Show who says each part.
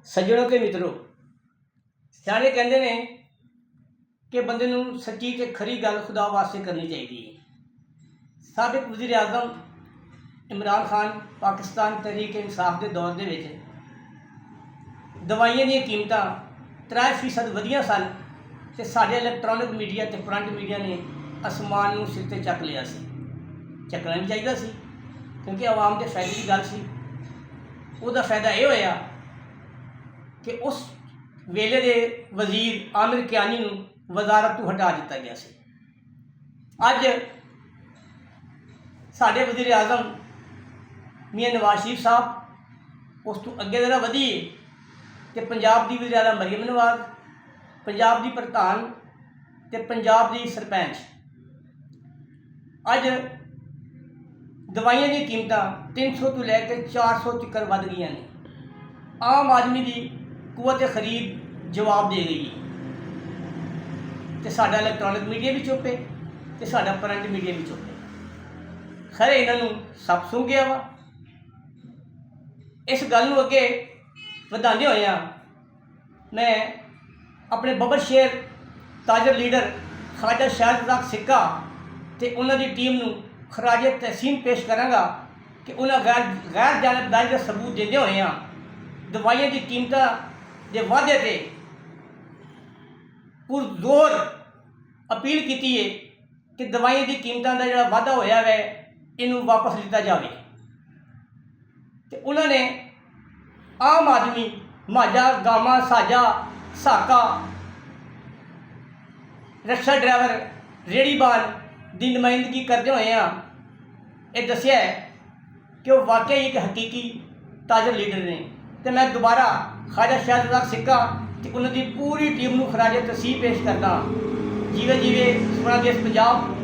Speaker 1: ਸੱਜਣੋ ਤੇ ਮਿੱਤਰੋ, ਸਿਆਣੇ ਕਹਿੰਦੇ ਨੇ ਕਿ ਬੰਦੇ ਨੂੰ ਸੱਚੀ ਤੇ ਖਰੀ ਗੱਲ ਖੁਦਾ ਵਾਸਤੇ ਕਰਨੀ ਚਾਹੀਦੀ ਹੈ। ਸਾਬਿਕ ਵਜ਼ੀਰ ਆਜ਼ਮ ਇਮਰਾਨ ਖਾਨ ਪਾਕਿਸਤਾਨ ਤਹਿਰੀਕ ਇਨਸਾਫ ਦੇ ਦੌਰ ਦੇ ਵਿੱਚ ਦਵਾਈਆਂ ਦੀਆਂ ਕੀਮਤਾਂ 3% ਵਧੀਆਂ ਸਨ ਅਤੇ ਸਾਡੇ ਇਲੈਕਟ੍ਰੋਨਿਕ ਮੀਡੀਆ ਅਤੇ ਪ੍ਰਿੰਟ ਮੀਡੀਆ ਨੇ ਅਸਮਾਨ ਨੂੰ ਸਿਰ 'ਤੇ ਚੱਕ ਲਿਆ ਸੀ। ਚੱਕਣਾ ਵੀ ਚਾਹੀਦਾ ਸੀ ਕਿਉਂਕਿ ਆਵਾਮ ਦੇ ਫਾਇਦੇ ਦੀ ਗੱਲ ਸੀ। ਉਹਦਾ ਫਾਇਦਾ ਇਹ ਹੋਇਆ ਕਿ ਉਸ ਵੇਲੇ ਦੇ ਵਜ਼ੀਰ ਆਮਿਰ ਕਿਆਨੀ ਨੂੰ ਵਜ਼ਾਰਤ ਤੋਂ ਹਟਾ ਦਿੱਤਾ ਗਿਆ ਸੀ। ਅੱਜ ਸਾਡੇ ਵਜ਼ੀਰ ਆਜ਼ਮ ਮੀਆਂ ਨਵਾਜ਼ ਸ਼ਰੀਫ ਸਾਹਿਬ ਉਸ ਤੋਂ ਅੱਗੇ ਜ਼ਰਾ ਵਧੀਏ ਅਤੇ ਪੰਜਾਬ ਦੀ ਵਜ਼ੀਰ ਆਲਾ ਮਰੀਮ ਨਵਾਜ਼, ਪੰਜਾਬ ਦੀ ਪ੍ਰਧਾਨ ਅਤੇ ਪੰਜਾਬ ਦੀ ਸਰਪੰਚ, ਅੱਜ ਦਵਾਈਆਂ ਦੀਆਂ ਕੀਮਤਾਂ 300 ਤੋਂ ਲੈ ਕੇ 400 ਤੱਕ ਵੱਧ ਗਈਆਂ ਨੇ। ਆਮ ਆਦਮੀ ਦੀ ਕੁਵਤ ਖਰੀਦ ਜਵਾਬ ਦੇ ਗਈ ਹੈ ਅਤੇ ਸਾਡਾ ਇਲੈਕਟ੍ਰੋਨਿਕ ਮੀਡੀਆ ਵੀ ਚੁੱਪ ਹੈ ਅਤੇ ਸਾਡਾ ਪ੍ਰਿੰਟ ਮੀਡੀਆ ਵੀ ਚੁੱਪ ਹੈ। ਖਰੇ ਇਹਨਾਂ ਨੂੰ ਸੱਪ ਸੂੰਘ ਗਿਆ ਵਾ। ਇਸ ਗੱਲ ਨੂੰ ਅੱਗੇ ਵਧਾਉਂਦੇ ਹੋਇਆਂ ਮੈਂ ਆਪਣੇ ਬੱਬਰ ਸ਼ੇਰ ਤਾਜਰ ਲੀਡਰ ਖਾਜਾ ਸ਼ਾਹਰਜ਼ਾਦ ਸਿੱਕਾ ਅਤੇ ਉਹਨਾਂ ਦੀ ਟੀਮ ਨੂੰ ਖਰਾਜੇ ਤਹਿਸੀਨ ਪੇਸ਼ ਕਰਾਂਗਾ ਕਿ ਉਹਨਾਂ ਗੈਰ ਜਾਨਬਦਾਰੀ ਦਾ ਸਬੂਤ ਦਿੰਦੇ ਹੋਇਆਂ ਦਵਾਈਆਂ ਦੀ ਕੀਮਤਾਂ ਦੇ ਵਾਧੇ 'ਤੇ ਪੁਰਜ਼ੋਰ ਅਪੀਲ ਕੀਤੀ ਹੈ ਕਿ ਦਵਾਈਆਂ ਦੀ ਕੀਮਤਾਂ ਦਾ ਜਿਹੜਾ ਵਾਧਾ ਹੋਇਆ ਵੈ ਇਹਨੂੰ ਵਾਪਸ ਲਿੱਤਾ ਜਾਵੇ। ਅਤੇ ਉਹਨਾਂ ਨੇ ਆਮ ਆਦਮੀ, ਮਾਝਾ, ਗਾਮਾ, ਸਾਜਾ, ਸਾਕਾ, ਰਿਕਸ਼ਾ ਡਰਾਈਵਰ, ਰੇਹੜੀਬਾਨ ਦੀ ਨੁਮਾਇੰਦਗੀ ਕਰਦੇ ਹੋਇਆਂ ਇਹ ਦੱਸਿਆ ਕਿ ਉਹ ਵਾਕਈ ਇੱਕ ਹਕੀਕੀ ਤਾਜਰ ਲੀਡਰ ਨੇ। ਅਤੇ ਮੈਂ ਦੁਬਾਰਾ ਖਾਜਾ ਸ਼ਾਹਜ਼ਾਦ ਸਿੱਕਾ ਅਤੇ ਉਹਨਾਂ ਦੀ ਪੂਰੀ ਟੀਮ ਨੂੰ ਖਰਾਜੇ ਤਸੀਹ ਪੇਸ਼ ਕਰਦਾ। ਜੀਵੇ ਜੀਵੇ ਸੋਹਣਾ ਦੇਸ਼ ਪੰਜਾਬ।